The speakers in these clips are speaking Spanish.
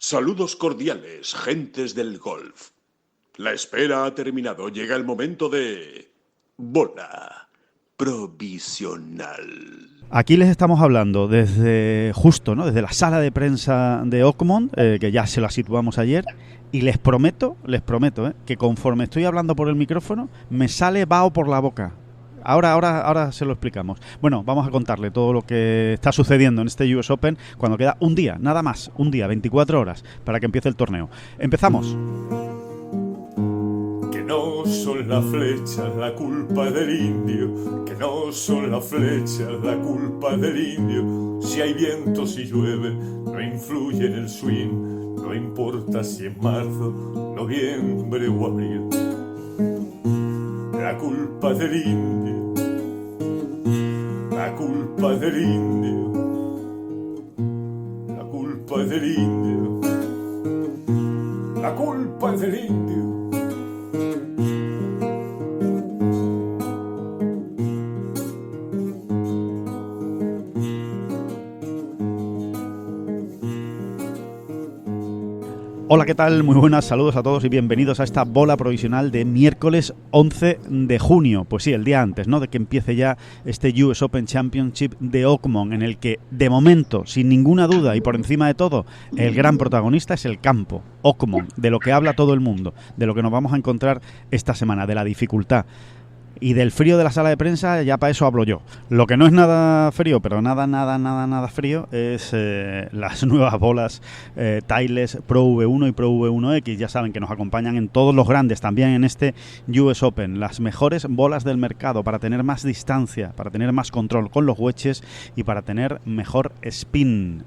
Saludos cordiales, gentes del golf. La espera ha terminado. Llega el momento de... bola provisional. Aquí les estamos hablando desde desde la sala de prensa de Oakmont, que ya se la situamos ayer, y les prometo, que conforme estoy hablando por el micrófono, me sale vaho por la boca. Ahora se lo explicamos. Bueno, vamos a contarle todo lo que está sucediendo en este US Open cuando queda un día, nada más, un día, 24 horas, para que empiece el torneo. ¡Empezamos! Que no son las flechas la culpa del indio, que no son las flechas la culpa del indio. Si hay viento, si llueve, no influye en el swing, no importa si es marzo, noviembre o abril. La culpa del indio, la culpa del indio, la culpa del indio, la culpa del indio. Hola, ¿qué tal? Muy buenas, saludos a todos y bienvenidos a esta bola provisional de miércoles 11 de junio. Pues sí, el día antes, ¿no?, de que empiece ya este US Open Championship de Oakmont, en el que, de momento, sin ninguna duda y por encima de todo, el gran protagonista es el campo, Oakmont, de lo que habla todo el mundo, de lo que nos vamos a encontrar esta semana, de la dificultad. Y del frío de la sala de prensa, ya para eso hablo yo. Lo que no es nada frío, pero nada frío, es las nuevas bolas Titleist Pro V1 y Pro V1X. Ya saben que nos acompañan en todos los grandes, también en este US Open. Las mejores bolas del mercado para tener más distancia, para tener más control con los wedges y para tener mejor spin.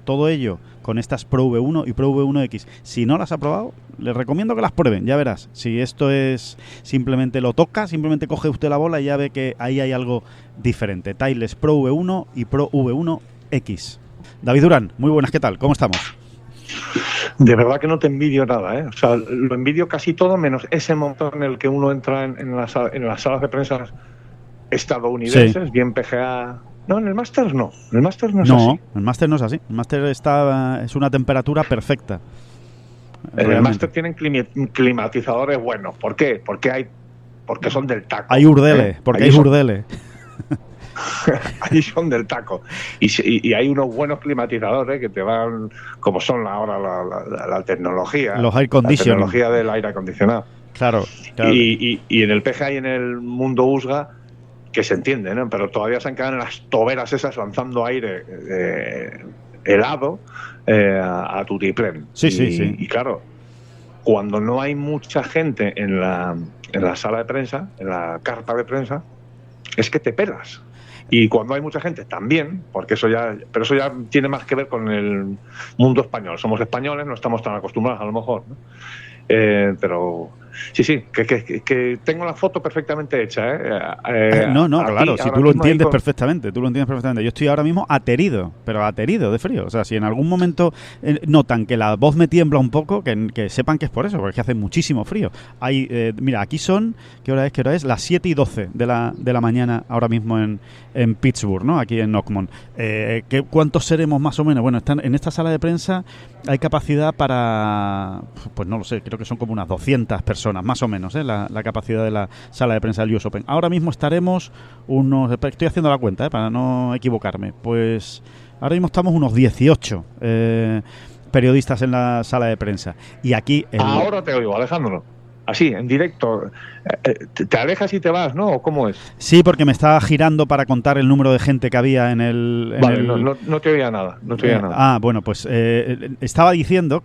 Todo ello con estas Pro V1 y Pro V1X. Si no las ha probado, les recomiendo que las prueben, ya verás. Si esto es simplemente lo toca, simplemente coge usted la bola y ya ve que ahí hay algo diferente. Titleist Pro V1 y Pro V1X. David Durán, muy buenas, ¿qué tal? ¿Cómo estamos? De verdad que no te envidio nada, ¿eh? O sea, lo envidio casi todo, menos ese momento en el que uno entra en las salas de prensa estadounidenses, sí. Bien PGA... No, en el Masters no. El Masters no es así. No, el Masters no es así. El Masters es una temperatura perfecta. En el Masters tienen climatizadores buenos. ¿Por qué? Porque son del taco. Hay urdeles, porque hay urdeles. Ahí son del taco. Y hay unos buenos climatizadores que te van, como son ahora la tecnología. Los air conditioning. La tecnología del aire acondicionado. Claro. Y en el PGA y en el mundo USGA, que se entiende, ¿no? Pero todavía se han quedado en las toberas esas lanzando aire helado a tutiplén. Sí. Y claro, cuando no hay mucha gente en la sala de prensa, en la carpa de prensa, es que te pelas. Y cuando hay mucha gente también, porque eso ya tiene más que ver con el mundo español. Somos españoles, no estamos tan acostumbrados a lo mejor, ¿no? Pero sí, que tengo la foto perfectamente hecha, No, claro, si tú lo entiendes perfectamente, Yo estoy ahora mismo aterido de frío. O sea, si en algún momento notan que la voz me tiembla un poco, que sepan que es por eso, porque es que hace muchísimo frío. Mira, aquí son, ¿qué hora es? Las 7:12 de la mañana ahora mismo en Pittsburgh, ¿no? Aquí en Oakmont. ¿Cuántos seremos más o menos? Bueno, en esta sala de prensa hay capacidad para, pues no lo sé, creo que son como unas 200 personas, más o menos, la capacidad de la sala de prensa del US Open. Ahora mismo estaremos estoy haciendo la cuenta, para no equivocarme, pues ahora mismo estamos unos 18 periodistas en la sala de prensa. Y aquí... Ahora te oigo, Alejandro. Así, en directo. ¿Te alejas y te vas, no? ¿O cómo es? Sí, porque me estaba girando para contar el número de gente que había en el... Vale, no te oía nada. nada. Bueno, pues estaba diciendo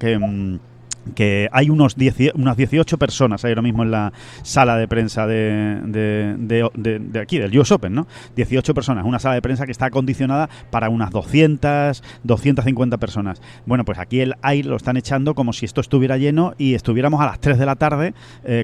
que hay unas 18 personas ahí ahora mismo en la sala de prensa de aquí, del US Open, ¿no? 18 personas, una sala de prensa que está acondicionada para unas 250 personas. Bueno, pues aquí el aire lo están echando como si esto estuviera lleno y estuviéramos a las 3 de la tarde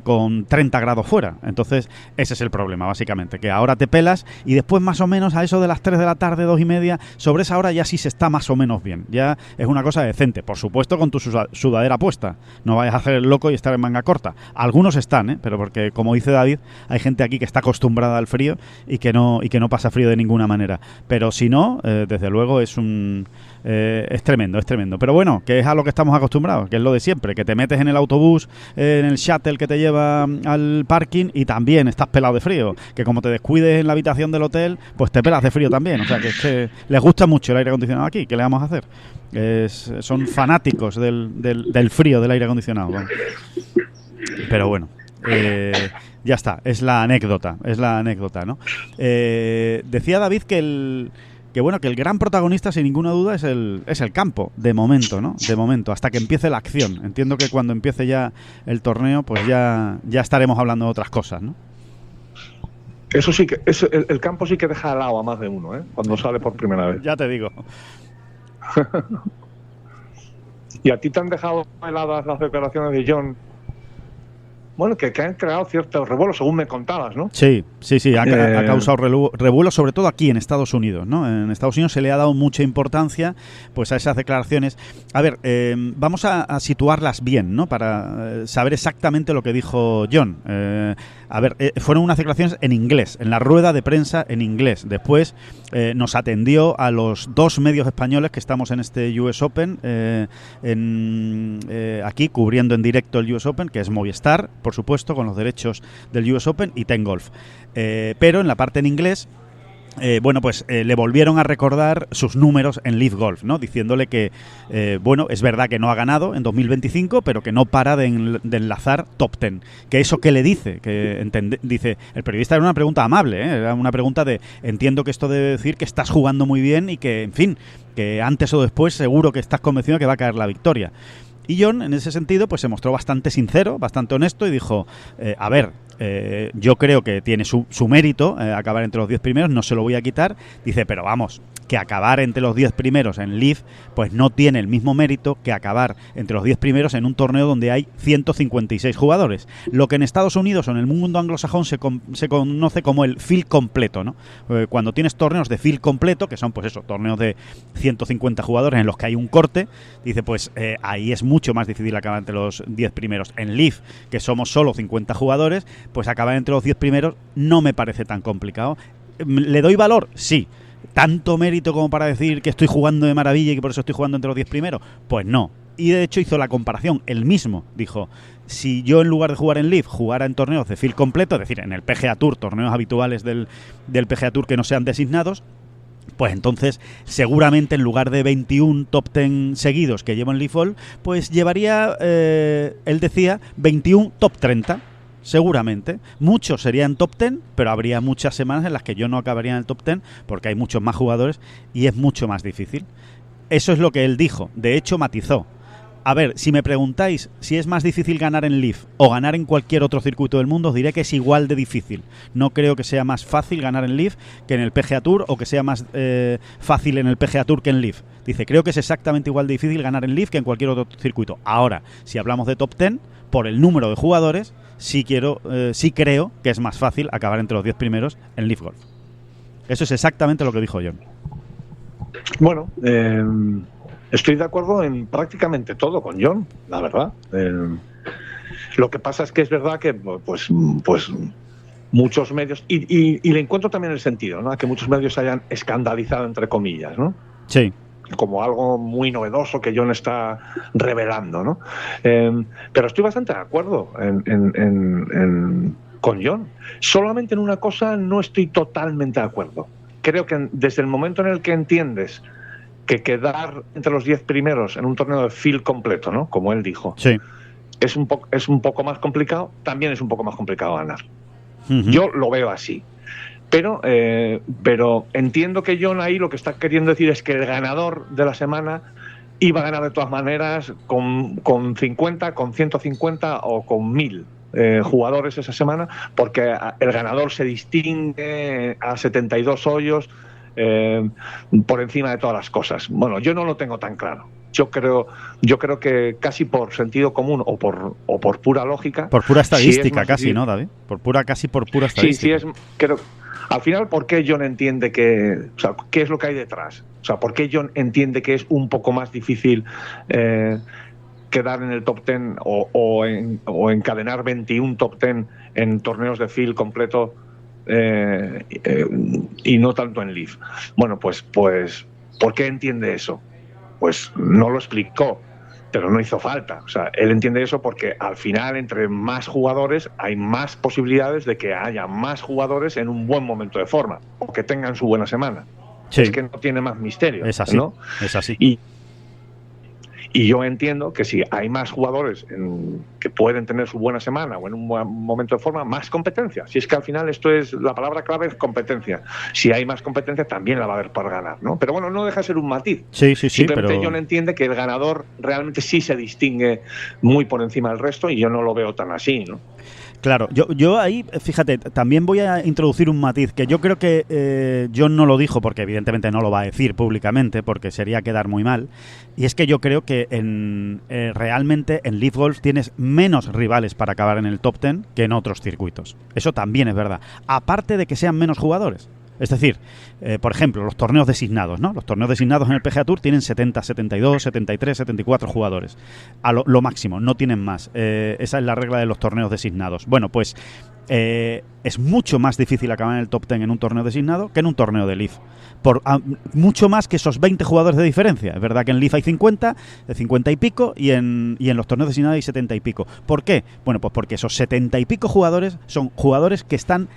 con 30 grados fuera. Entonces, ese es el problema, básicamente, que ahora te pelas y después más o menos a eso de las 3 de la tarde, 2:30, sobre esa hora ya sí se está más o menos bien. Ya es una cosa decente, por supuesto con tu sudadera puesta, corta. No vayas a hacer el loco y estar en manga corta. Algunos están, pero porque, como dice David, hay gente aquí que está acostumbrada al frío y que no pasa frío de ninguna manera. Pero si no, desde luego es tremendo, es tremendo. Pero bueno, que es a lo que estamos acostumbrados, que es lo de siempre, que te metes en el autobús, en el shuttle que te lleva al parking y también estás pelado de frío. Que como te descuides en la habitación del hotel, pues te pelas de frío también. O sea, que es que les gusta mucho el aire acondicionado aquí. ¿Qué le vamos a hacer? Son fanáticos del frío del aire acondicionado. Bueno. Pero bueno, ya está, es la anécdota, ¿no? Decía David que el gran protagonista, sin ninguna duda, es el campo, de momento, ¿no? De momento, hasta que empiece la acción. Entiendo que cuando empiece ya el torneo, pues ya estaremos hablando de otras cosas, ¿no? Eso sí que el campo sí que deja helado a más de uno, cuando sale por primera vez. Ya te digo. ¿Y a ti te han dejado heladas las declaraciones de John? Bueno, que han creado cierto revuelo, según me contabas, ¿no? Sí, ha causado revuelo, sobre todo aquí en Estados Unidos, ¿no? En Estados Unidos se le ha dado mucha importancia pues a esas declaraciones. A ver, vamos a situarlas bien, ¿no? Para saber exactamente lo que dijo John. Fueron unas declaraciones en inglés, en la rueda de prensa en inglés. Después nos atendió a los 2 medios españoles que estamos en este US Open, aquí cubriendo en directo el US Open, que es Movistar, por supuesto, con los derechos del US Open, y Ten Golf. Pero en la parte en inglés, le volvieron a recordar sus números en Live Golf, ¿no? Diciéndole que, es verdad que no ha ganado en 2025, pero que no para de enlazar top 10. Que eso que le dice, dice, el periodista era una pregunta amable, era una pregunta de, entiendo que esto debe decir que estás jugando muy bien y que, en fin, que antes o después seguro que estás convencido de que va a caer la victoria. Y John, en ese sentido, pues se mostró bastante sincero, bastante honesto y dijo, yo creo que tiene su mérito acabar entre los 10 primeros, no se lo voy a quitar. Dice, pero vamos, que acabar entre los 10 primeros en Live, pues no tiene el mismo mérito que acabar entre los 10 primeros en un torneo donde hay 156 jugadores. Lo que en Estados Unidos o en el mundo anglosajón se conoce como el field completo, ¿no? Cuando tienes torneos de field completo, que son, pues eso, torneos de 150 jugadores en los que hay un corte, dice, pues ahí es mucho más difícil acabar entre los 10 primeros. En Live, que somos solo 50 jugadores, pues acabar entre los 10 primeros no me parece tan complicado. ¿Le doy valor? Sí. ¿Tanto mérito como para decir que estoy jugando de maravilla y que por eso estoy jugando entre los 10 primeros? Pues no. Y de hecho hizo la comparación. Él mismo dijo, si yo en lugar de jugar en Live jugara en torneos de field completo, es decir, en el PGA Tour, torneos habituales del PGA Tour que no sean designados, pues entonces seguramente en lugar de 21 top 10 seguidos que llevo en Live All, pues llevaría, él decía, 21 top 30. Seguramente. Muchos serían top 10, pero habría muchas semanas en las que yo no acabaría en el top 10 porque hay muchos más jugadores y es mucho más difícil. Eso es lo que él dijo. De hecho, matizó. A ver, si me preguntáis si es más difícil ganar en Live o ganar en cualquier otro circuito del mundo, os diré que es igual de difícil. No creo que sea más fácil ganar en Live que en el PGA Tour o que sea más fácil en el PGA Tour que en Live. Dice, creo que es exactamente igual de difícil ganar en Live que en cualquier otro circuito. Ahora, si hablamos de top 10, por el número de jugadores, sí creo que es más fácil acabar entre los 10 primeros en Live Golf. Eso es exactamente lo que dijo John. Bueno, estoy de acuerdo en prácticamente todo con John, la verdad. Lo que pasa es que es verdad que pues muchos medios, y le encuentro también el sentido, ¿no? Que muchos medios se hayan escandalizado, entre comillas, ¿no? Sí. Como algo muy novedoso que John está revelando, ¿no? Pero estoy bastante de acuerdo con John. Solamente en una cosa no estoy totalmente de acuerdo. Creo que desde el momento en el que entiendes que quedar entre los 10 primeros en un torneo de field completo, ¿no? Como él dijo, sí, es un poco más complicado, también es un poco más complicado ganar. Uh-huh. Yo lo veo así. Pero entiendo que John ahí lo que está queriendo decir es que el ganador de la semana iba a ganar de todas maneras con 50, con 150 o con 1000 jugadores esa semana, porque el ganador se distingue a 72 hoyos por encima de todas las cosas. Bueno, yo no lo tengo tan claro. Yo creo que casi por sentido común o por pura lógica, por pura estadística, si casi, difícil, ¿no, David? Casi por pura estadística. Sí, creo. Al final, ¿por qué John entiende qué es lo que hay detrás? O sea, ¿por qué John entiende que es un poco más difícil quedar en el top 10 o encadenar 21 top 10 en torneos de field completo y no tanto en Leaf. Bueno, pues ¿por qué entiende eso? Pues no lo explicó, pero no hizo falta. O sea, él entiende eso porque al final, entre más jugadores, hay más posibilidades de que haya más jugadores en un buen momento de forma o que tengan su buena semana. Sí. Es que no tiene más misterio. Es así, ¿no? Es así. Y yo entiendo que si hay más jugadores que pueden tener su buena semana o en un buen momento de forma, más competencia. Si es que al final esto es, la palabra clave es competencia. Si hay más competencia, también la va a haber para ganar, ¿no? Pero bueno, no deja de ser un matiz. Sí, Simplemente pero... John entiende que el ganador realmente sí se distingue muy por encima del resto y yo no lo veo tan así, ¿no? Claro, yo ahí, fíjate, también voy a introducir un matiz que yo creo que John no lo dijo porque evidentemente no lo va a decir públicamente porque sería quedar muy mal, y es que yo creo que realmente en Leaf Golf tienes menos rivales para acabar en el top 10 que en otros circuitos. Eso también es verdad, aparte de que sean menos jugadores. Es decir, por ejemplo, los torneos designados, ¿no? Los torneos designados en el PGA Tour tienen 70, 72, 73, 74 jugadores. A lo máximo, no tienen más. Esa es la regla de los torneos designados. Bueno, pues es mucho más difícil acabar en el top 10 en un torneo designado que en un torneo de Leaf. Mucho más que esos 20 jugadores de diferencia. Es verdad que en Leaf hay 50 y pico y en los torneos designados hay 70 y pico. ¿Por qué? Bueno, pues porque esos 70 y pico jugadores son jugadores que están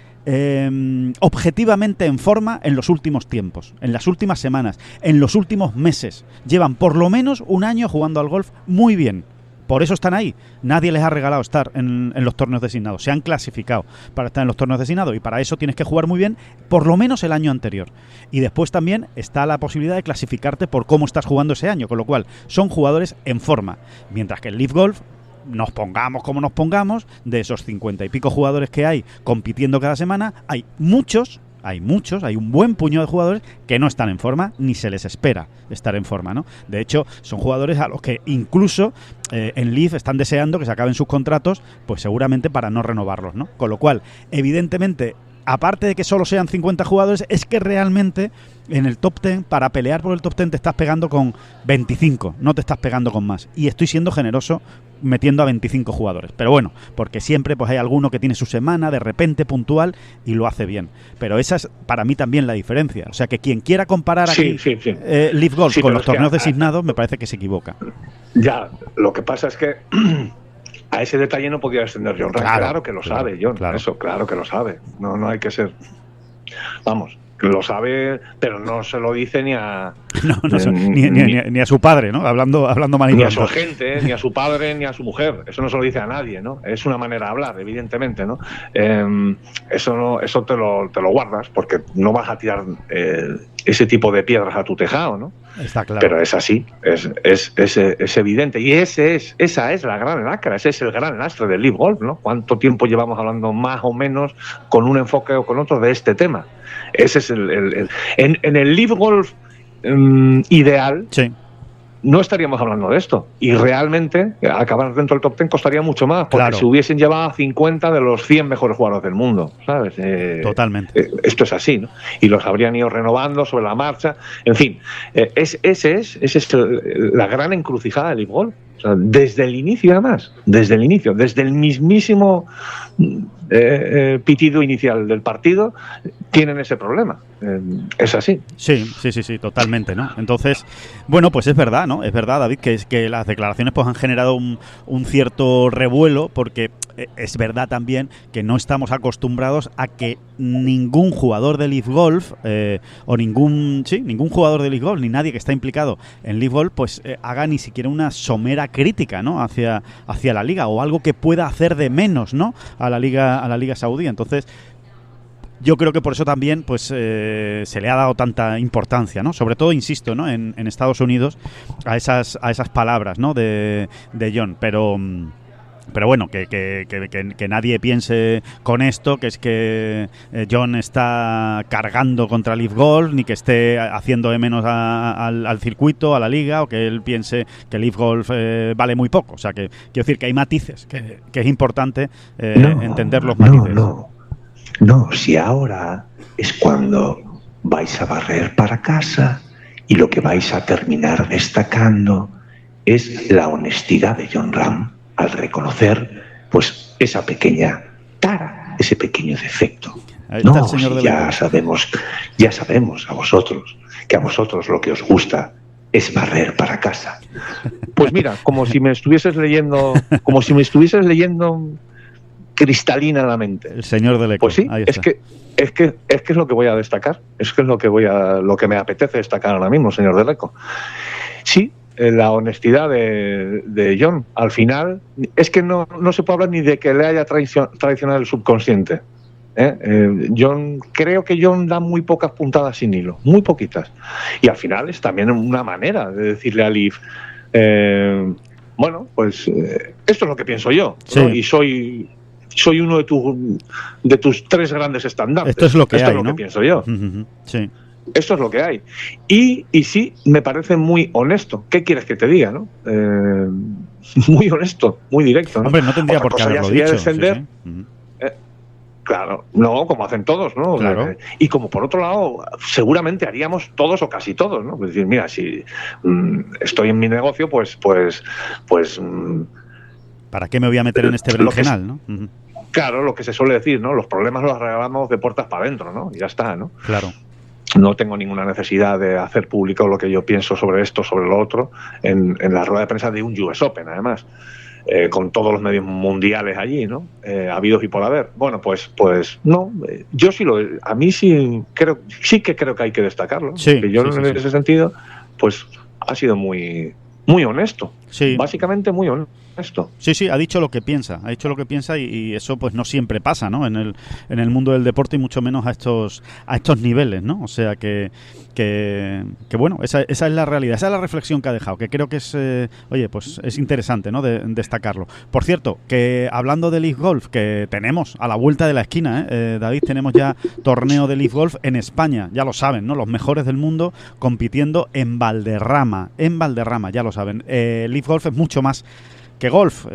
objetivamente en forma en los últimos tiempos, en las últimas semanas, en los últimos meses. Llevan por lo menos un año jugando al golf muy bien. Por eso están ahí. Nadie les ha regalado estar en los torneos designados. Se han clasificado para estar en los torneos designados y para eso tienes que jugar muy bien por lo menos el año anterior. Y después también está la posibilidad de clasificarte por cómo estás jugando ese año, con lo cual son jugadores en forma. Mientras que el Leaf Golf, nos pongamos como nos pongamos, de esos 50 y pico jugadores que hay compitiendo cada semana, hay un buen puño de jugadores que no están en forma ni se les espera estar en forma, ¿no? De hecho, son jugadores a los que incluso en Leaf están deseando que se acaben sus contratos, pues seguramente para no renovarlos, ¿no? Con lo cual, evidentemente, aparte de que solo sean 50 jugadores, es que realmente en el top 10, para pelear por el top 10 te estás pegando con 25, no te estás pegando con más. Y estoy siendo generoso metiendo a 25 jugadores. Pero bueno, porque siempre pues hay alguno que tiene su semana de repente puntual y lo hace bien. Pero esa es para mí también la diferencia. O sea que quien quiera comparar aquí Leaf Golf con los torneos designados me parece que se equivoca. Ya, lo que pasa es que a ese detalle no podía extender John Ram. Claro que lo sabe, John. Claro. Eso, claro que lo sabe. No hay que ser... Vamos, lo sabe, pero no se lo dice ni a... ni a su padre, ¿no? Hablando mal. Ni a su agente, ni a su padre, ni a su mujer. Eso no se lo dice a nadie, ¿no? Es una manera de hablar, evidentemente, ¿no? Eso te lo guardas porque no vas a tirar ese tipo de piedras a tu tejado, ¿no? Está claro. Pero es así, es evidente. Y esa es la gran lacra, ese es el gran lastre del Leaf Golf, ¿no? ¿Cuánto tiempo llevamos hablando más o menos con un enfoque o con otro de este tema? Ese es en el Leaf Golf ideal. Sí. No estaríamos hablando de esto. Y realmente, acabar dentro del top 10 costaría mucho más, porque claro, se hubiesen llevado a 50 de los 100 mejores jugadores del mundo, ¿sabes? Totalmente. Esto es así, ¿no? Y los habrían ido renovando sobre la marcha. En fin, esa es la gran encrucijada del Leaf Golf. O sea, desde el inicio, además, desde el mismísimo pitido inicial del partido, tienen ese problema. Es así. Sí, totalmente, ¿no? Entonces, bueno, pues es verdad, ¿no? Es verdad, David, que las declaraciones pues han generado un cierto revuelo, porque es verdad también que no estamos acostumbrados a que ningún jugador de Leaf Golf o ningún jugador de Leaf Golf, ni nadie que está implicado en Leaf Golf, pues haga ni siquiera una somera crítica, ¿no? hacia la liga, o algo que pueda hacer de menos, ¿no? a la liga saudí. Entonces, yo creo que por eso también pues se le ha dado tanta importancia, ¿no? Sobre todo, insisto, ¿no? en Estados Unidos a esas palabras, ¿no? de John, pero bueno, que nadie piense con esto que es que John está cargando contra Leaf Golf, ni que esté haciendo de menos al circuito, a la liga, o que él piense que Leaf Golf vale muy poco. O sea, que quiero decir que hay matices, que es importante entender los matices. No, si ahora es cuando vais a barrer para casa y lo que vais a terminar destacando es la honestidad de Jon Rahm al reconocer pues esa pequeña tara, ese pequeño defecto. Ahí está No, el señor si de ya sabemos a vosotros que a vosotros lo que os gusta es barrer para casa. Pues mira, como si me estuvieses leyendo cristalina la mente. El señor del eco. Pues sí, Ahí es está. que es lo que voy a destacar, es lo que me apetece destacar ahora mismo, señor del eco. Sí, la honestidad de Jon. Al final, es que no se puede hablar ni de que le haya traicionado el subconsciente. Creo que Jon da muy pocas puntadas sin hilo, muy poquitas. Y al final es también una manera de decirle a Liv, bueno, pues esto es lo que pienso yo, Sí. ¿no? Y soy uno de tus 3 grandes estandartes. Esto es lo que esto hay, es lo ¿no? que pienso yo. Sí. Esto es lo que hay. Y sí, me parece muy honesto. ¿Qué quieres que te diga, no? Muy honesto, muy directo, ¿no? Hombre, no tendría Otra por qué cosa ya haberlo sería dicho. defender. Sí, sí. Claro, no, como hacen todos, ¿no? Claro. Y como por otro lado, seguramente haríamos todos o casi todos, ¿no? Es decir, mira, si estoy en mi negocio, pues ¿Para qué me voy a meter en este berenjenal, no? claro, lo que se suele decir, ¿no? Los problemas los arreglamos de puertas para adentro, ¿no? Y ya está, ¿no? Claro. No tengo ninguna necesidad de hacer público lo que yo pienso sobre esto, sobre lo otro, en la rueda de prensa de un US Open, además. Con todos los medios mundiales allí, ¿no? Habidos y por haber. Bueno, pues no. Yo a mí sí que creo que hay que destacarlo. Sí, que yo sí, en ese sentido, pues ha sido muy, muy honesto. Sí. Básicamente muy honesto. Sí, ha dicho lo que piensa, y eso pues no siempre pasa, ¿no? En el mundo del deporte y mucho menos a estos niveles, ¿no? O sea que bueno, esa es la realidad, esa es la reflexión que ha dejado, que creo que es, pues es interesante, ¿no? De destacarlo. Por cierto, que hablando de Leaf Golf, que tenemos a la vuelta de la esquina, David, tenemos ya torneo de Leaf Golf en España, ya lo saben, ¿no? Los mejores del mundo compitiendo en Valderrama, ya lo saben. Leaf Golf es mucho más que golf,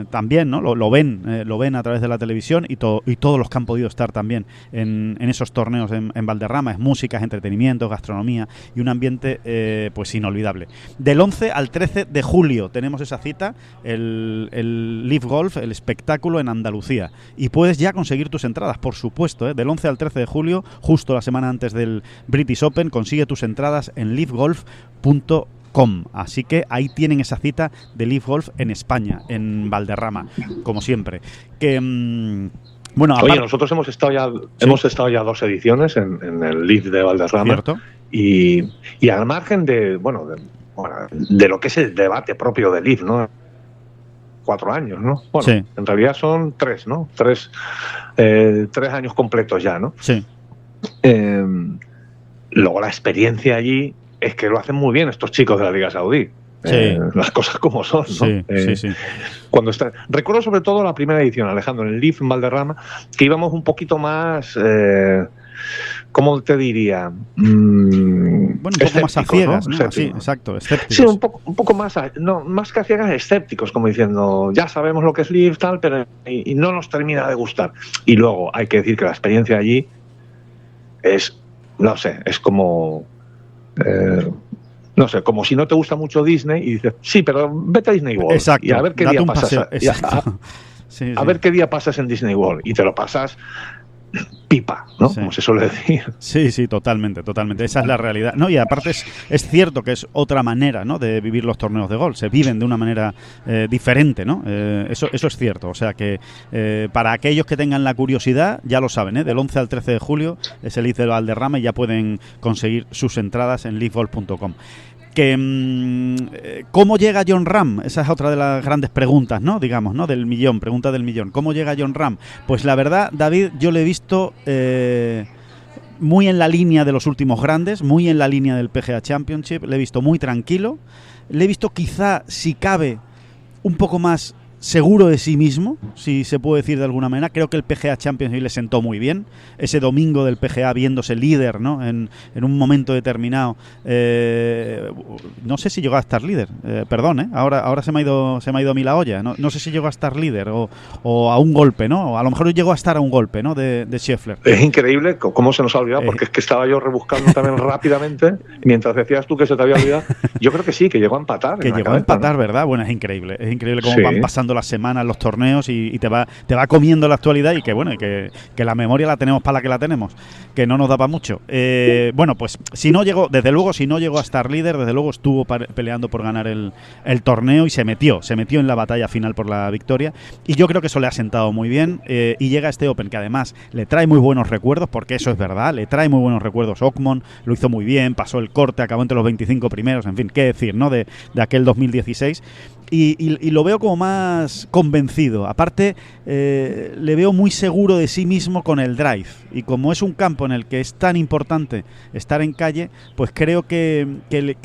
también, ¿no? Lo ven a través de la televisión y todos los que han podido estar también en esos torneos en Valderrama. Es música, es entretenimiento, gastronomía y un ambiente pues inolvidable. Del 11 al 13 de julio tenemos esa cita, el Leaf Golf, el espectáculo en Andalucía. Y puedes ya conseguir tus entradas, por supuesto, del 11 al 13 de julio, justo la semana antes del British Open. Consigue tus entradas en leafgolf.com. Así que ahí tienen esa cita de Leaf Golf en España, en Valderrama, como siempre. Que bueno, oye, nosotros hemos estado ya 2 ediciones en el Leaf de Valderrama. ¿Cierto? Y al margen de lo que es el debate propio de Leaf, ¿no? 4 años, ¿no? Bueno, sí. En realidad son 3, ¿no? 3 años completos ya, ¿no? Sí. Luego la experiencia allí es que lo hacen muy bien estos chicos de la Liga Saudí. Sí. Las cosas como son, ¿no? Sí. Recuerdo sobre todo la primera edición, Alejandro, en el Leaf en Valderrama, que íbamos un poquito más, ¿cómo te diría? Bueno, un poco más a ciegas, ¿no? Escépticos. Sí, exacto, escépticos. Sí, un poco más, más que a ciegas, escépticos, como diciendo, ya sabemos lo que es Leaf, tal, pero y no nos termina de gustar. Y luego hay que decir que la experiencia allí es, no sé, es como... no sé, como si no te gusta mucho Disney y dices, sí, pero vete a Disney World. Exacto. Y a ver qué día pasas. A ver qué día pasas en Disney World. Y te lo pasas pipa, ¿no? Sí. Como se suele decir. Sí, totalmente. Esa es la realidad. No, y aparte es cierto que es otra manera, ¿no?, de vivir los torneos de golf. Se viven de una manera diferente, ¿no? Eso es cierto. O sea que para aquellos que tengan la curiosidad, ya lo saben, del 11 al 13 de julio es el Leaf de Valderrama y ya pueden conseguir sus entradas en leafgolf.com. ¿Cómo llega Jon Rahm? Esa es otra de las grandes preguntas, ¿no? Digamos, ¿no? Pregunta del millón. ¿Cómo llega Jon Rahm? Pues la verdad, David, yo le he visto muy en la línea de los últimos grandes, muy en la línea del PGA Championship, le he visto muy tranquilo, le he visto quizá, si cabe, un poco más seguro de sí mismo, si se puede decir de alguna manera. Creo que el PGA Championship le sentó muy bien. Ese domingo del PGA viéndose líder, ¿no? En un momento determinado. No sé si llegó a estar líder. Perdón, ahora se me ha ido a mí la olla. No sé si llegó a estar líder o a un golpe, ¿no? O a lo mejor llegó a estar a un golpe, ¿no? De Scheffler. Es increíble cómo se nos ha olvidado, porque es que estaba yo rebuscando también rápidamente, mientras decías tú que se te había olvidado. Yo creo que sí, que llegó a empatar. Que llegó a empatar, ¿no? ¿Verdad? Bueno, es increíble cómo Sí. van pasando las semanas, los torneos y te va comiendo la actualidad y que bueno, que la memoria la tenemos para la que la tenemos, que no nos da para mucho. Bueno, pues si no llegó a estar líder, desde luego estuvo peleando por ganar el torneo y se metió en la batalla final por la victoria, y yo creo que eso le ha sentado muy bien, y llega a este Open que además le trae muy buenos recuerdos, porque eso es verdad, le trae muy buenos recuerdos. Ockmon lo hizo muy bien, pasó el corte, acabó entre los 25 primeros, en fin, qué decir, ¿no? De aquel 2016. Y lo veo como más convencido. Aparte, le veo muy seguro de sí mismo con el drive. Y como es un campo en el que es tan importante estar en calle, pues creo que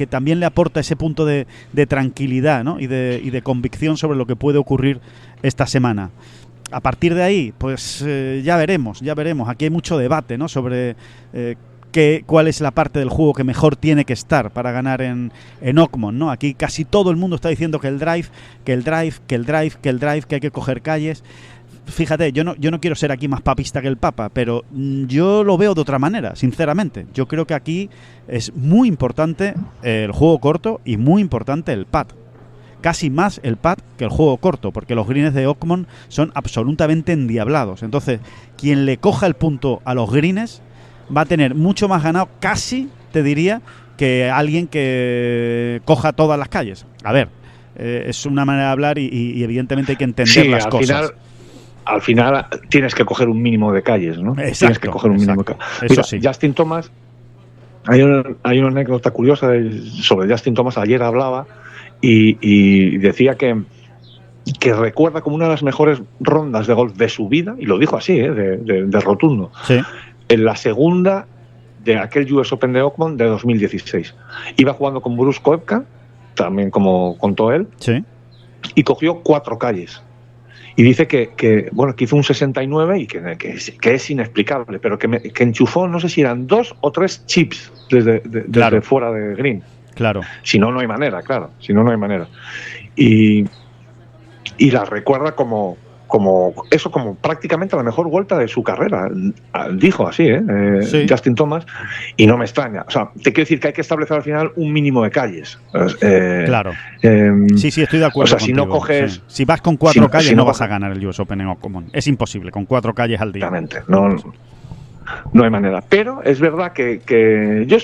también le aporta ese punto de tranquilidad, ¿no? y de convicción sobre lo que puede ocurrir esta semana. A partir de ahí, pues ya veremos. Aquí hay mucho debate, ¿no? Sobre cuál es la parte del juego que mejor tiene que estar para ganar en Ockmon, ¿no? Aquí casi todo el mundo está diciendo que el drive, que hay que coger calles. Fíjate, yo no quiero ser aquí más papista que el Papa, pero yo lo veo de otra manera, sinceramente. Yo creo que aquí es muy importante el juego corto y muy importante el pad. Casi más el pad que el juego corto, porque los greens de Ockmon son absolutamente endiablados. Entonces, quien le coja el punto a los greens va a tener mucho más ganado, casi te diría, que alguien que coja todas las calles. A ver, es una manera de hablar y evidentemente hay que entender las cosas. Al final tienes que coger un mínimo de calles, ¿no? Exacto, tienes que coger un mínimo de calles. Mira, sí. Justin Thomas, hay una anécdota curiosa sobre Justin Thomas. Ayer hablaba y decía que recuerda como una de las mejores rondas de golf de su vida, y lo dijo así, de rotundo. Sí. En la segunda de aquel US Open de Ockmon de 2016. Iba jugando con Bruce Koepka, también como contó él, sí, y cogió 4 calles. Y dice que hizo un 69 y que es inexplicable, pero que enchufó, no sé si eran 2 o 3 chips desde fuera de green. Claro. Si no hay manera, claro. Si no hay manera. Y la recuerda como prácticamente la mejor vuelta de su carrera, dijo así, sí. Justin Thomas, y no me extraña. O sea, te quiero decir que hay que establecer al final un mínimo de calles. Claro. Sí, estoy de acuerdo. O sea, si no coges. Sí. Si vas con 4 calles, no vas a ganar el US Open en Ockmon. Es imposible, con 4 calles al día. Exactamente. No hay manera. Pero es verdad que yo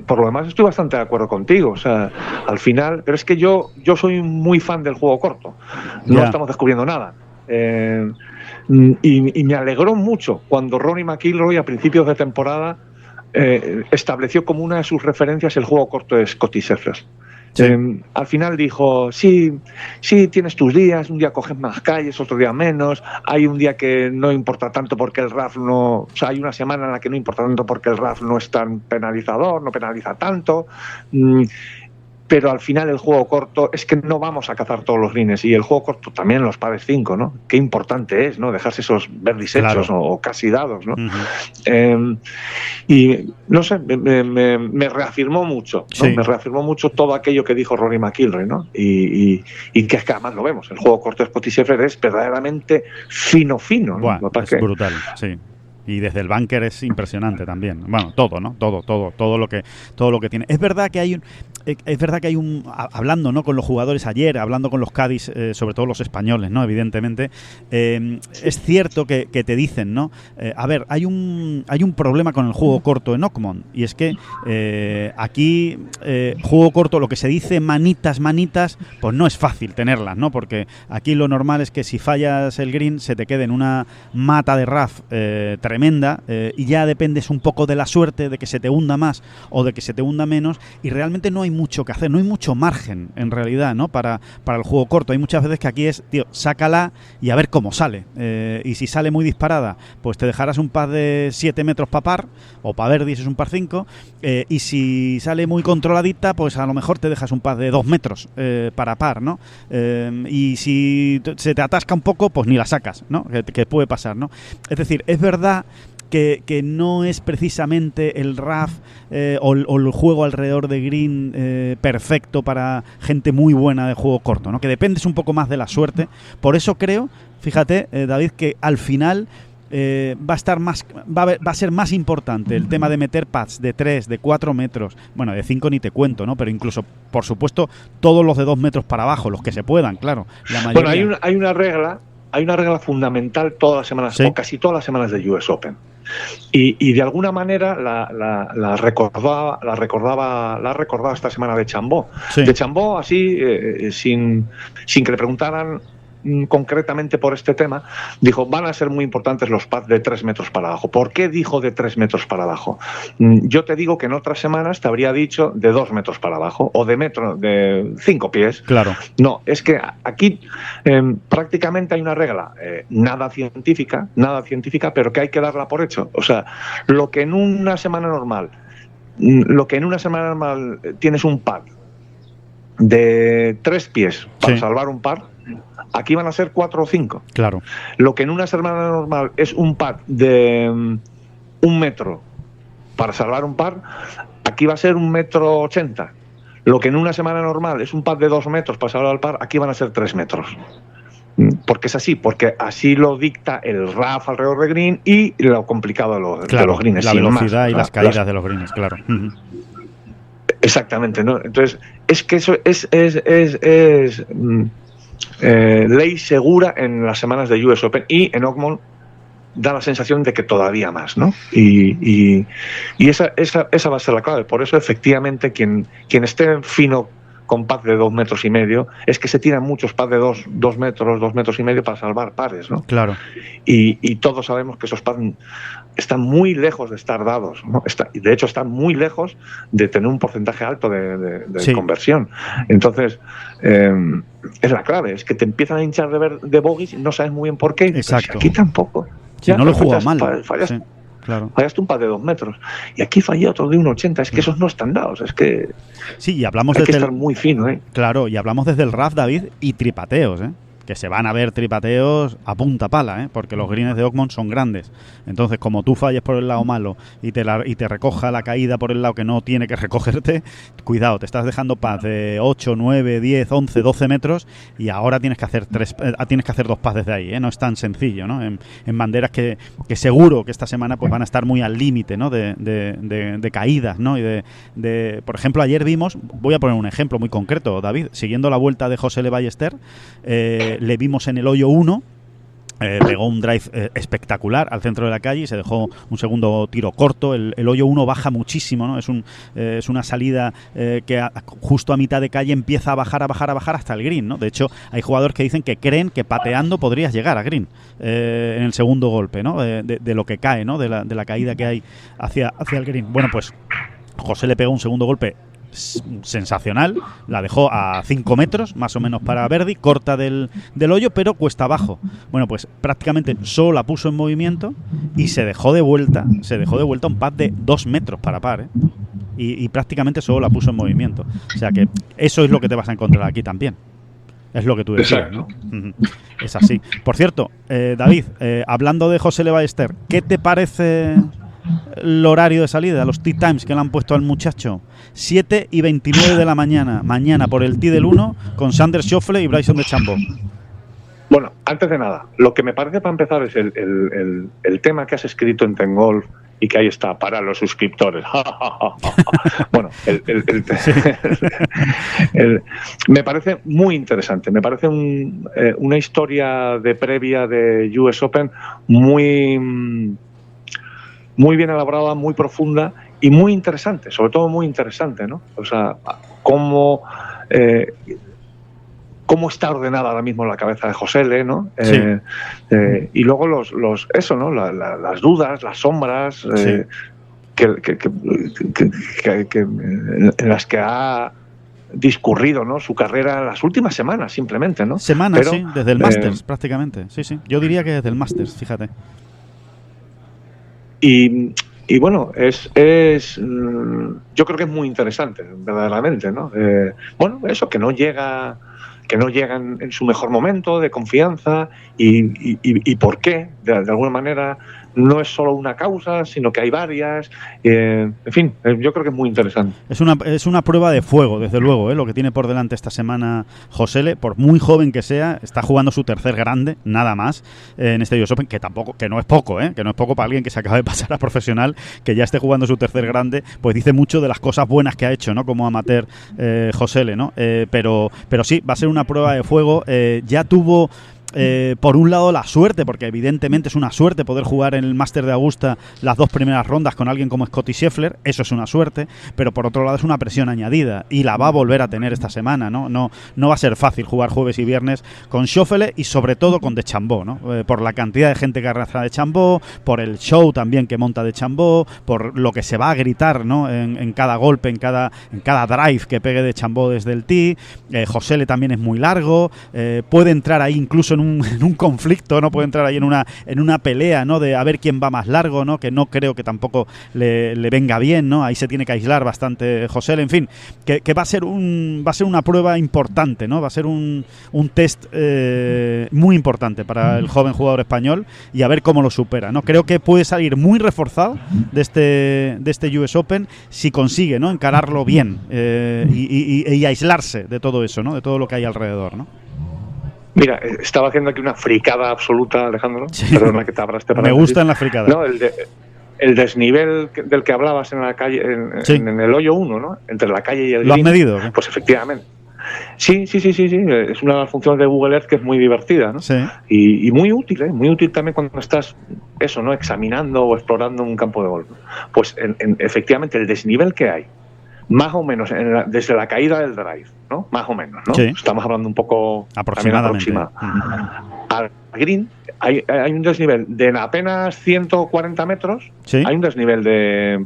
por lo demás, estoy bastante de acuerdo contigo. O sea, al final. Pero es que yo soy muy fan del juego corto. No estamos descubriendo nada. Y me alegró mucho cuando Rory McIlroy a principios de temporada estableció como una de sus referencias el juego corto de Scottie Scheffler. Sí. Al final dijo, sí, tienes tus días, un día coges más calles, otro día menos, hay un día que no importa tanto porque el RAF no, o sea, hay una semana en la que no importa tanto porque el RAF no es tan penalizador, no penaliza tanto. Pero al final el juego corto es que no vamos a cazar todos los greens, y el juego corto también en los pares 5, ¿no? Qué importante es, ¿no? Dejarse esos birdies hechos o casi dados, ¿no? Uh-huh. Y no sé, me reafirmó mucho, ¿no? Sí. Me reafirmó mucho todo aquello que dijo Rory McIlroy, ¿no? Y que es que además lo vemos, el juego corto de Scottie Scheffler es verdaderamente fino, ¿no? Buah, es brutal, sí. Y desde el bunker es impresionante también. Bueno, todo, ¿no? Todo lo que tiene. Es verdad que hay un hablando, ¿no?, con los jugadores ayer, hablando con los caddies, sobre todo los españoles, ¿no? Evidentemente, es cierto que te dicen, ¿no? A ver, hay un problema con el juego corto en Ockmon, y es que aquí juego corto, lo que se dice manitas, pues no es fácil tenerlas, ¿no? Porque aquí lo normal es que si fallas el green se te quede en una mata de RAF tremenda, y ya dependes un poco de la suerte de que se te hunda más o de que se te hunda menos, y realmente no hay mucho que hacer, no hay mucho margen en realidad, ¿no? Para el juego corto. Hay muchas veces que aquí es, tío, sácala y a ver cómo sale. Y si sale muy disparada, pues te dejarás un pad de 7 metros para par, o para Verdi es un par 5, y si sale muy controladita, pues a lo mejor te dejas un pad de 2 metros para par, ¿no? Y si se te atasca un poco, pues ni la sacas, ¿no? Que puede pasar, ¿no? Es decir, es verdad que no es precisamente el RAF o el juego alrededor de Green perfecto para gente muy buena de juego corto, ¿no? Que dependes un poco más de la suerte. Por eso creo, fíjate, David, que al final va a ser más importante el tema de meter pads de 3, de 4 metros, bueno, de 5 ni te cuento, ¿no? Pero incluso, por supuesto, todos los de 2 metros para abajo, los que se puedan, claro. La mayoría. Bueno, hay una regla fundamental todas las semanas, ¿sí? O casi todas las semanas de US Open. Y de alguna manera la recordaba esta semana de Chambó. Sí. De Chambó, así, sin que le preguntaran concretamente por este tema, dijo, van a ser muy importantes los pads de 3 metros para abajo. ¿Por qué dijo de 3 metros para abajo? Yo te digo que en otras semanas te habría dicho de 2 metros para abajo o de 5 pies. Claro. No, es que aquí prácticamente hay una regla nada científica, pero que hay que darla por hecho. O sea, lo que en una semana normal tienes un pad de 3 pies para salvar un par, aquí van a ser 4 o 5. Claro. Lo que en una semana normal es un pad de 1 metro para salvar un par, aquí va a ser 1,80 m. Lo que en una semana normal es un pad de 2 metros para salvar el par, aquí van a ser 3 metros. Porque es así, porque así lo dicta el RAF alrededor de green y lo complicado de los greens. La velocidad y las caídas de los greens, claro. Exactamente, ¿no? Entonces, es que eso es ley segura en las semanas de US Open, y en Oakmont da la sensación de que todavía más, ¿no? Y esa va a ser la clave. Por eso, efectivamente, quien esté fino con pads de 2,5 metros, es que se tiran muchos pads de 2 metros, 2,5 metros para salvar pares, ¿no? Claro. Y todos sabemos que esos pads están muy lejos de estar dados, ¿no? De hecho, están muy lejos de tener un porcentaje alto de conversión. Entonces, es la clave, es que te empiezan a hinchar de bogies y no sabes muy bien por qué. Exacto. Pues aquí tampoco. Ya, no lo he jugado mal. Fallas. Sí. Claro. Fallaste un pad de 2 metros y aquí fallé otro de 1,80. Es que esos no están dados. Es que sí, y hablamos hay que estar muy fino, Claro, y hablamos desde el RAF, David, y tripateos, que se van a ver tripateos a punta pala, porque los greens de Oakmont son grandes. Entonces, como tú falles por el lado malo y te recoja la caída por el lado que no tiene que recogerte, cuidado, te estás dejando pads de 8, 9, 10, 11, 12 metros y ahora tienes que hacer 2 pads desde ahí, no es tan sencillo, ¿no? En banderas que seguro que esta semana pues van a estar muy al límite, ¿no? de caídas, ¿no? Y por ejemplo, ayer vimos, voy a poner un ejemplo muy concreto, David, siguiendo la vuelta de José Le Ballester, le vimos en el hoyo 1, pegó un drive espectacular al centro de la calle y se dejó un segundo tiro corto. El hoyo 1 baja muchísimo, ¿no? Es una salida que justo a mitad de calle empieza a bajar hasta el green, ¿no? De hecho, hay jugadores que dicen que creen que pateando podrías llegar a green en el segundo golpe, ¿no? De lo que cae, ¿no? De la caída que hay hacia el green. Bueno, pues José le pegó un segundo golpe sensacional, la dejó a 5 metros más o menos para Verdi, corta del hoyo, pero cuesta abajo. Bueno, pues prácticamente solo la puso en movimiento y se dejó de vuelta un pad de 2 metros para par, y prácticamente solo la puso en movimiento. O sea que eso es lo que te vas a encontrar aquí también. Es lo que tú decías, ¿no? Es así. Por cierto, David, hablando de José Le Ballester, ¿qué te parece el horario de salida, los tee times que le han puesto al muchacho? 7:29 de la mañana por el tee del 1 con Xander Schauffele y Bryson DeChambeau. Bueno, antes de nada, lo que me parece para empezar es el tema que has escrito en Ten Golf y que ahí está para los suscriptores. Bueno, me parece muy interesante. Me parece una historia de previa de US Open muy bien elaborada, muy profunda y muy interesante, sobre todo muy interesante, ¿no? O sea, cómo está ordenada ahora mismo la cabeza de José L., ¿no? Sí. Y luego eso, ¿no? Las dudas, las sombras, en las que ha discurrido, ¿no?, su carrera las últimas semanas, simplemente, ¿no? Semanas, sí, desde el Masters, prácticamente. Sí, sí. Yo diría que desde el Masters, fíjate. Y bueno, yo creo que es muy interesante, verdaderamente, ¿no? Bueno, eso, que no llega en su mejor momento de confianza y por qué, de alguna manera, no es solo una causa, sino que hay varias. En fin, yo creo que es muy interesante. Es una prueba de fuego, desde luego, lo que tiene por delante esta semana Josele, por muy joven que sea, está jugando su tercer grande, nada más, en este US Open, que no es poco, que no es poco para alguien que se acaba de pasar a profesional, que ya esté jugando su tercer grande, pues dice mucho de las cosas buenas que ha hecho, ¿no?, como amateur Josele, ¿no? Pero sí, va a ser una prueba de fuego. Ya tuvo por un lado la suerte, porque evidentemente es una suerte poder jugar en el Máster de Augusta las 2 primeras rondas con alguien como Scottie Scheffler, eso es una suerte, pero por otro lado es una presión añadida y la va a volver a tener esta semana, ¿no? No va a ser fácil jugar jueves y viernes con Schauffele y sobre todo con DeChambeau, ¿no? Por la cantidad de gente que arrastra DeChambeau, por el show también que monta DeChambeau, por lo que se va a gritar, ¿no?, en cada golpe, en cada drive que pegue DeChambeau desde el tee. Josele también es muy largo, puede entrar ahí incluso en un conflicto, no puede entrar ahí en una pelea, ¿no?, de a ver quién va más largo, ¿no?, que no creo que tampoco le venga bien, ¿no? Ahí se tiene que aislar bastante Josele. En fin, que va a ser una prueba importante, ¿no? Va a ser un test muy importante para el joven jugador español y a ver cómo lo supera, ¿no? Creo que puede salir muy reforzado de este US Open si consigue, ¿no?, encararlo bien y aislarse de todo eso, ¿no?, de todo lo que hay alrededor, ¿no? Mira, estaba haciendo aquí una fricada absoluta, Alejandro. Sí. Perdona que te abra este paréntesis. Me gustan las fricadas. No, el desnivel del que hablabas en la calle, en el hoyo 1, ¿no?, entre la calle y el green. ¿Lo has medido? ¿Qué? Pues efectivamente. Sí. Es una de las funciones de Google Earth que es muy divertida, ¿no? Sí. Y muy útil, muy útil también cuando estás, eso, ¿no?, examinando o explorando un campo de golf. Pues efectivamente el desnivel que hay, más o menos desde la caída del drive, ¿no?, más o menos, ¿no? Sí. Estamos hablando un poco aproximadamente. Al green hay un desnivel de apenas 140 metros, ¿sí?, hay un desnivel de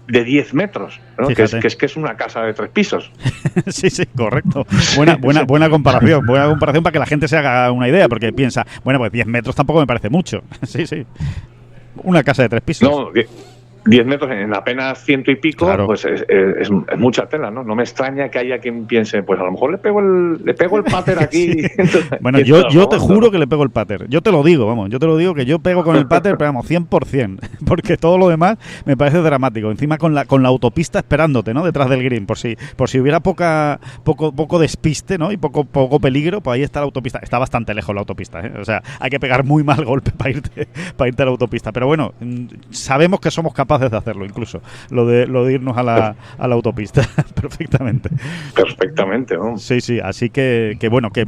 10 metros, ¿no?, que es una casa de 3 pisos. Sí, correcto. Buena comparación. Buena comparación para que la gente se haga una idea, porque piensa, bueno, pues 10 metros tampoco me parece mucho. Sí. Una casa de 3 pisos. No, 10 metros en apenas 100 y pico, claro. Pues es mucha tela, ¿no? No me extraña que haya quien piense, pues a lo mejor le pego el pater aquí. Sí. Entonces, bueno, yo te juro que le pego el pater. Yo te lo digo que yo pego con el pater, pero vamos, 100%, porque todo lo demás me parece dramático. Encima con la autopista esperándote, ¿no?, detrás del green, por si hubiera poco despiste, ¿no?, y poco peligro, pues ahí está la autopista. Está bastante lejos la autopista, ¿eh? O sea, hay que pegar muy mal golpe para irte a la autopista. Pero bueno, sabemos que somos capaces de hacerlo, incluso lo de irnos a la autopista perfectamente, ¿no? Sí, así que bueno, que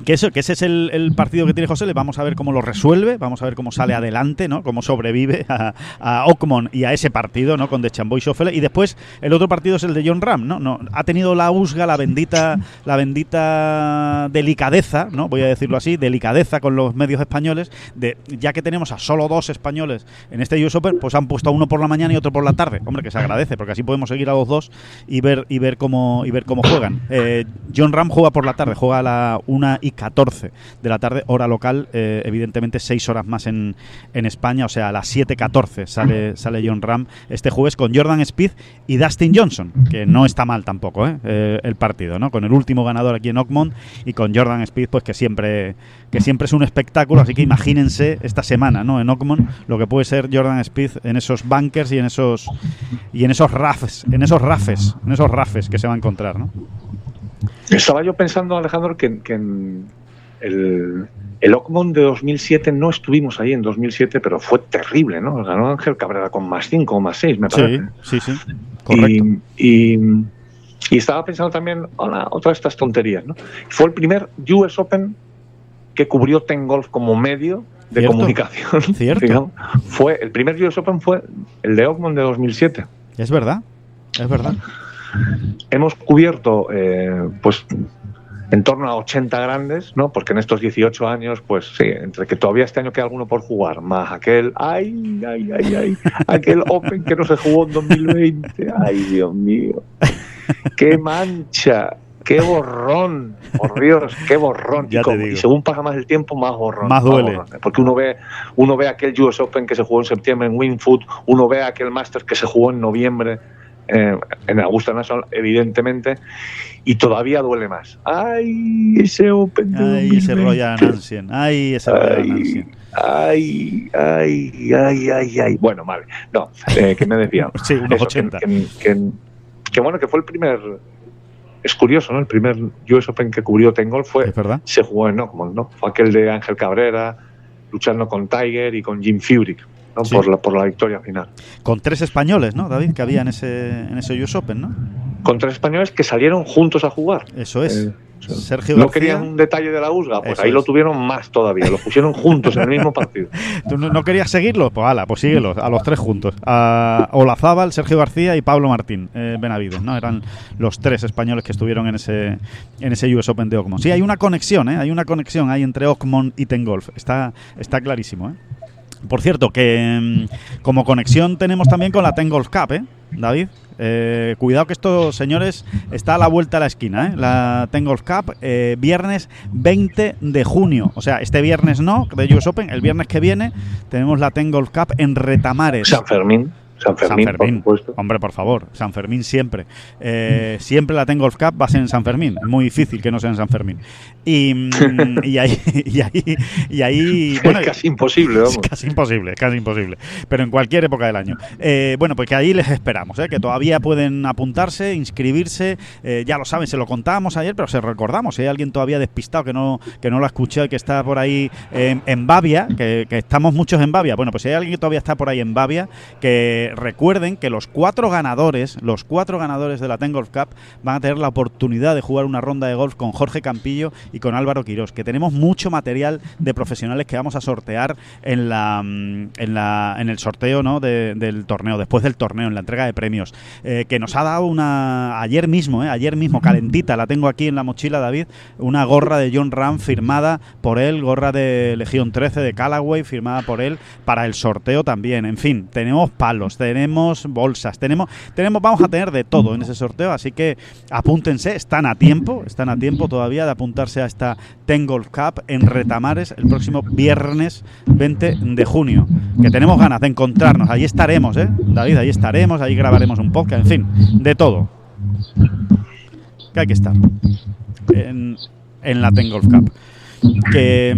ese es el partido que tiene José. Vamos a ver cómo lo resuelve, vamos a ver cómo sale adelante, ¿no?, cómo sobrevive a Ockmon y a ese partido, ¿no?, con DeChambeau y Schauffele. Y después el otro partido es el de Jon Rahm, ¿no? Ha tenido la husga, la bendita delicadeza, ¿no?, voy a decirlo así, delicadeza con los medios españoles, ya que tenemos a solo 2 españoles en este US Open, pues han puesto uno por la mañana y otro por la tarde. Hombre, que se agradece, porque así podemos seguir a los 2 y ver cómo juegan. Jon Rahm juega por la tarde, juega a la 1:14 de la tarde, hora local, evidentemente 6 horas más en España, o sea, a las 7:14 sale Jon Rahm este jueves con Jordan Spieth y Dustin Johnson, que no está mal tampoco, el partido, ¿no?, con el último ganador aquí en Ockmont y con Jordan Spieth, pues que siempre es un espectáculo. Así que imagínense esta semana, ¿no?, en Ockmont, lo que puede ser Jordan Spieth en esos bunkers y en esos rafes que se va a encontrar, ¿no? Estaba yo pensando, Alejandro, que en el Ockmont de 2007 no estuvimos ahí en 2007, pero fue terrible, ¿no? Ganó Ángel Cabrera con +5 o +6, me parece. Sí, correcto. Y estaba pensando también, otra de estas tonterías, ¿no? Fue el primer US Open que cubrió Ten Golf como medio de comunicación. Cierto. Fue el primer US Open, fue el de Ockmont de 2007. Es verdad. Hemos cubierto, pues, en torno a 80 grandes, ¿no? Porque en estos 18 años, pues sí, entre que todavía este año queda alguno por jugar, más aquel, aquel Open que no se jugó en 2020, ay, Dios mío. ¡Qué mancha! ¡Qué borrón! Por Dios, qué borrón. Y según pasa más el tiempo, más borrón. Más duele. Borrón. Porque uno ve aquel US Open que se jugó en septiembre en Wingfoot, uno ve aquel Masters que se jugó en noviembre en Augusta National, evidentemente, y todavía duele más. ¡Ay, ese Open! ¡Ay, ese Royal Ancien! ¡Ay, ese Royal Ancien! ¡Ay! Bueno, vale. No, que me decía. Sí, unos 80. Que bueno, que fue el primer... Es curioso, ¿no? El primer US Open que cubrió Ten Golf se jugó en Oakmont, ¿no? Fue aquel de Ángel Cabrera, luchando con Tiger y con Jim Furyk, ¿no? Sí. Por la victoria final. Con 3 españoles, ¿no, David? Que había en ese US Open, ¿no? Con 3 españoles que salieron juntos a jugar. Eso es. Sergio ¿No García, querían un detalle de la USGA? Pues ahí lo tuvieron más todavía. Lo pusieron juntos en el mismo partido. ¿Tú no querías seguirlos? Pues ala, pues síguelos, a los 3 juntos. A Olazábal, Sergio García y Pablo Martín Benavides, ¿no? Eran los 3 españoles que estuvieron en ese US Open de Oakmont. Sí, hay una conexión, ¿eh? Hay una conexión ahí entre Oakmont y Ten Golf. Está clarísimo, ¿eh? Por cierto, que como conexión tenemos también con la Ten Golf Cup, ¿eh, David? Cuidado que esto, señores, está a la vuelta de la esquina, ¿eh? La Ten Golf Cup, viernes 20 de junio. O sea, este viernes no, de US Open, el viernes que viene tenemos la Ten Golf Cup en Retamares. San Fermín, por supuesto. Hombre, por favor, San Fermín siempre. Siempre la Ten Golf Cup va a ser en San Fermín. Es muy difícil que no sea en San Fermín. Y ahí bueno, es casi imposible, vamos. Es casi imposible. Pero en cualquier época del año. Bueno, pues que ahí les esperamos, que todavía pueden apuntarse, inscribirse. Ya lo saben, se lo contábamos ayer, pero se recordamos. Si hay alguien todavía despistado que no lo ha escuchado y que está por ahí en Bavia, que estamos muchos en Bavia. Bueno, pues si hay alguien que todavía está por ahí en Bavia, que recuerden que los 4 ganadores de la Ten Golf Cup van a tener la oportunidad de jugar una ronda de golf con Jorge Campillo y con Álvaro Quirós, que tenemos mucho material de profesionales que vamos a sortear en el sorteo, ¿no? del torneo, después del torneo, en la entrega de premios, que nos ha dado ayer mismo, calentita, la tengo aquí en la mochila, David, una gorra de Jon Rahm firmada por él, gorra de Legión 13 de Callaway firmada por él para el sorteo también. En fin, tenemos palos, tenemos bolsas, vamos a tener de todo en ese sorteo, así que apúntense, están a tiempo todavía de apuntarse a esta Ten Golf Cup en Retamares el próximo viernes 20 de junio, que tenemos ganas de encontrarnos, ahí estaremos, David, ahí grabaremos un podcast, en fin, de todo, que hay que estar en la Ten Golf Cup, que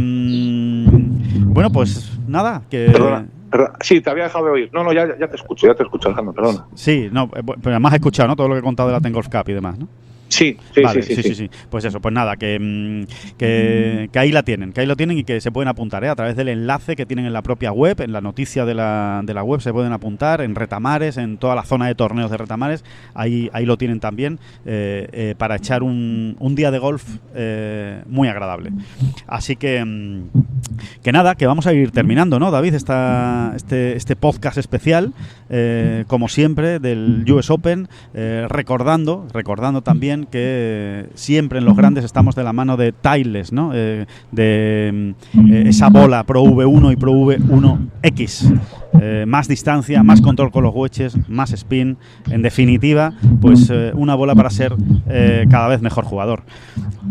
bueno, pues nada, que... Perdona. Sí, te había dejado de oír. No, ya te escucho, Alejandro, perdona. Sí, no, pero además he escuchado, ¿no? Todo lo que he contado de la Ten Golf Cup y demás, ¿no? Sí. Pues eso, pues nada, que ahí la tienen, y que se pueden apuntar, a través del enlace que tienen en la propia web, en la noticia de la web se pueden apuntar, en Retamares, en toda la zona de torneos de Retamares, ahí lo tienen también, para echar un día de golf muy agradable. Así que nada, que vamos a ir terminando, ¿no, David? Este podcast especial, como siempre, del US Open, recordando también que siempre en los grandes estamos de la mano de Titleist, ¿no? De esa bola Pro V1 y Pro V1X. Más distancia, más control con los wedges, más spin. En definitiva, pues una bola para ser cada vez mejor jugador.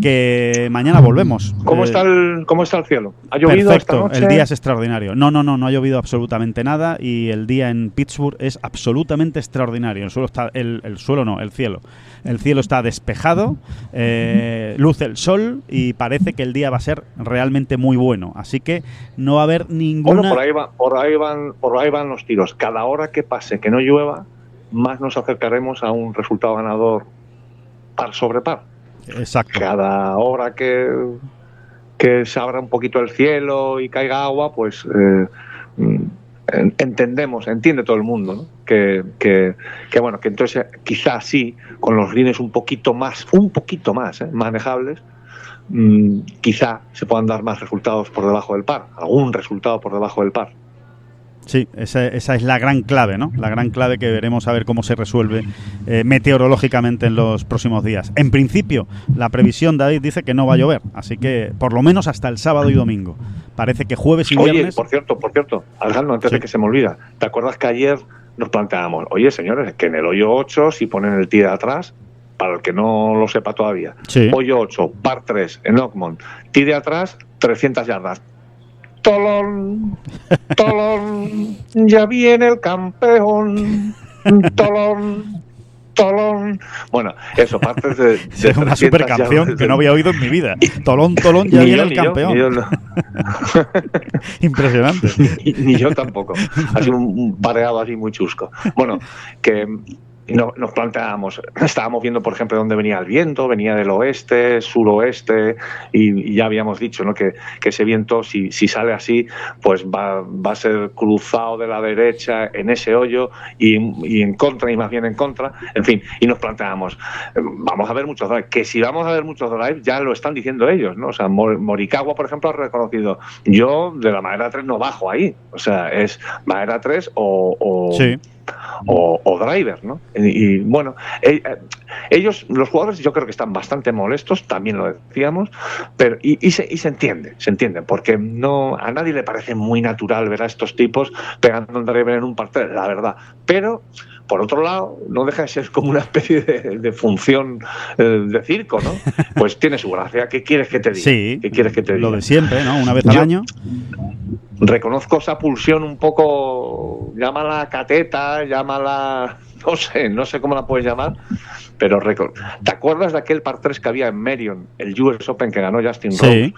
Que mañana volvemos. ¿Cómo está el cielo? ¿Ha llovido perfecto, esta noche? El día es extraordinario. No ha llovido absolutamente nada y el día en Pittsburgh es absolutamente extraordinario. El cielo. El cielo está despejado, luce el sol y parece que el día va a ser realmente muy bueno. Así que no va a haber ninguna... Bueno, por ahí van los tiros. Cada hora que pase que no llueva, más nos acercaremos a un resultado ganador par sobre par. Exacto. Cada hora que se abra un poquito el cielo y caiga agua, pues entiende todo el mundo, ¿no? Que bueno, que entonces quizás sí, con los greens un poquito más manejables, quizá se puedan dar más resultados por debajo del par, algún resultado por debajo del par. Sí, esa es la gran clave, ¿no? La gran clave que veremos a ver cómo se resuelve meteorológicamente en los próximos días. En principio, la previsión, David, dice que no va a llover, así que por lo menos hasta el sábado y domingo. Parece que jueves y viernes... Oye, por cierto, Alejandro, antes de que se me olvida, ¿te acuerdas que ayer nos planteábamos, oye, señores, que en el hoyo 8, si ponen el tee de atrás, para el que no lo sepa todavía, Sí. hoyo 8, par 3 en Oakmont, tire atrás 300 yardas. Tolón, tolón, ya viene el campeón. Tolón, tolón. Bueno, eso, partes de Es una super canción que no había oído en mi vida. Tolón, tolón, ya viene el campeón. Ni yo no. Impresionante. Ni yo tampoco. Ha sido un pareado así muy chusco. Bueno, que nos planteábamos, estábamos viendo, por ejemplo, dónde venía el viento, venía del oeste, suroeste, y ya habíamos dicho, ¿no?, que ese viento, si sale así, pues va a ser cruzado de la derecha en ese hoyo y en contra, y más bien en contra, en fin, y nos planteábamos, vamos a ver muchos drives, que si vamos a ver muchos drives, ya lo están diciendo ellos, ¿no? O sea, Morikawa, por ejemplo, ha reconocido, yo de la madera 3 no bajo ahí, o sea, es madera 3 Sí. o driver, ¿no? Y bueno, ellos, los jugadores, yo creo que están bastante molestos, también lo decíamos, pero y se entiende, porque no a nadie le parece muy natural ver a estos tipos pegando un driver en un partido, la verdad, pero por otro lado, no deja de ser como una especie de función de circo, ¿no? Pues tiene su gracia. ¿Qué quieres que te diga? Sí, ¿Qué quieres que te diga? lo de siempre, ¿no? Una vez al año. Reconozco esa pulsión un poco, llámala cateta, llámala, no sé cómo la puedes llamar, pero ¿te acuerdas de aquel par 3 que había en Merion, el US Open que ganó Justin Rose?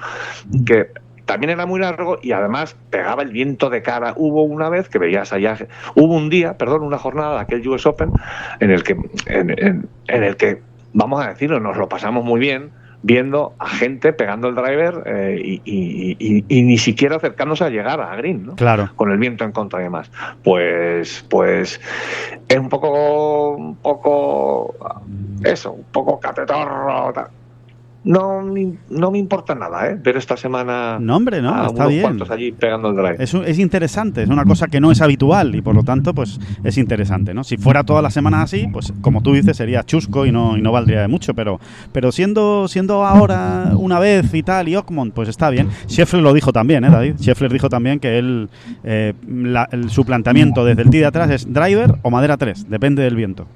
Que también era muy largo y además pegaba el viento de cara. Hubo una vez que veías allá, una jornada de aquel US Open en el que, vamos a decirlo, nos lo pasamos muy bien viendo a gente pegando el driver y ni siquiera acercándose a llegar a green, ¿no? Claro. Con el viento en contra y demás. Pues es un poco eso, un poco catetorro, tal. No me importa nada, ver esta semana no, hombre, no, a está unos bien. cuantos allí pegando el drive. Es interesante, es una cosa que no es habitual y por lo tanto pues es interesante, ¿no? Si fuera todas las semanas así, pues como tú dices sería chusco y no valdría de mucho, pero siendo ahora una vez y tal y Oakmont, pues está bien. Scheffler lo dijo también, David. Scheffler dijo también que él su planteamiento desde el tee de atrás es driver o madera 3, depende del viento.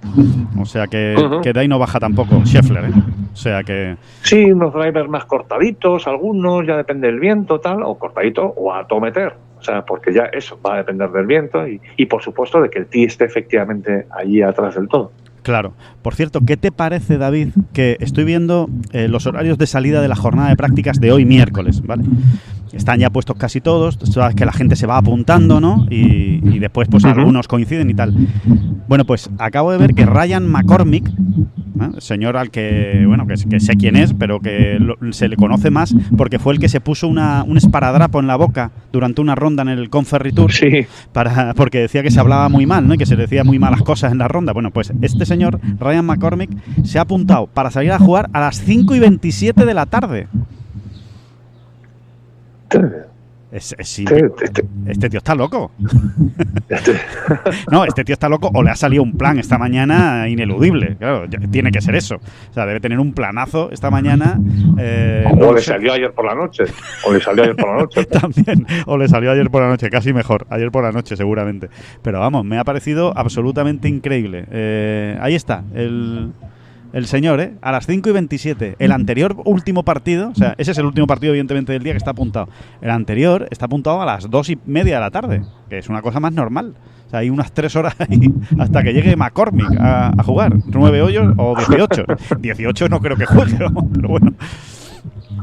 O sea que de ahí no baja tampoco Scheffler, ¿eh? O sea que sí, unos drivers más cortaditos, algunos, ya depende del viento, tal, o cortadito, o a todo meter. O sea, porque ya eso va a depender del viento y por supuesto de que el tee esté efectivamente allí atrás del todo. Claro. Por cierto, ¿qué te parece, David, que estoy viendo los horarios de salida de la jornada de prácticas de hoy miércoles, ¿vale? Están ya puestos casi todos, sabes que la gente se va apuntando, ¿no? Y después pues algunos coinciden y tal. Bueno, pues acabo de ver que Ryan McCormick, señor al que, bueno, que sé quién es, pero que se le conoce más porque fue el que se puso un esparadrapo en la boca durante una ronda en el Conferry Tour, sí, porque decía que se hablaba muy mal, ¿no? Y que se decía muy malas cosas en la ronda. Bueno, pues este señor, Ryan McCormick, se ha apuntado para salir a jugar a las 5:27 de la tarde. Este tío está loco. No, este tío está loco o le ha salido un plan esta mañana ineludible. Claro, tiene que ser eso. O sea, debe tener un planazo esta mañana. O le salió ayer por la noche. También. O le salió ayer por la noche, casi mejor. Ayer por la noche, seguramente. Pero vamos, me ha parecido absolutamente increíble. Ahí está, el señor, a las 5:27. El anterior último partido, o sea, ese es el último partido, evidentemente, del día que está apuntado. El anterior está apuntado a las 2:30 de la tarde, que es una cosa más normal. O sea, hay unas 3 horas ahí hasta que llegue McCormick a jugar. 9 hoyos o 18. 18 no creo que juegue, pero bueno.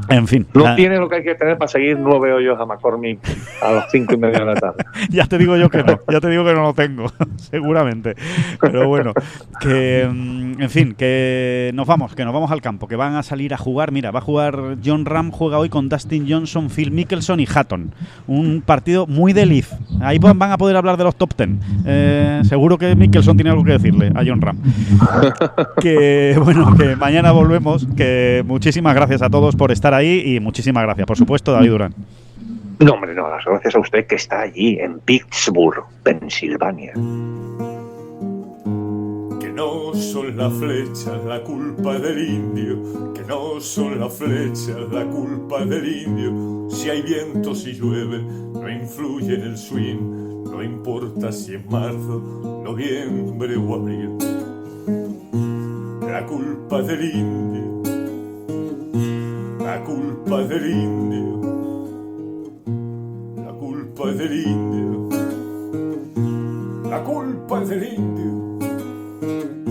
En fin. No tiene lo que hay que tener para seguir 9 hoyos a McCormick a las 5:30 de la tarde. Ya te digo yo que no, lo tengo, seguramente. Pero bueno, que en fin, que nos vamos al campo, que van a salir a jugar. Mira, va a jugar Jon Rahm, juega hoy con Dustin Johnson, Phil Mickelson y Hatton. Un partido muy de Leaf. Ahí van a poder hablar de los top 10. Seguro que Mickelson tiene algo que decirle a Jon Rahm. Que bueno, que mañana volvemos, que muchísimas gracias a todos por estar ahí y muchísimas gracias, por supuesto, David Durán. No, hombre, no, las gracias a usted que está allí en Pittsburgh, Pensilvania. Que no son las flechas la culpa del indio, que no son las flechas la culpa del indio. Si hay viento, si llueve, no influye en el swing, no importa si es marzo, noviembre o abril. La la culpa es del indio, la culpa es del indio, la culpa es del indio, la culpa es del indio.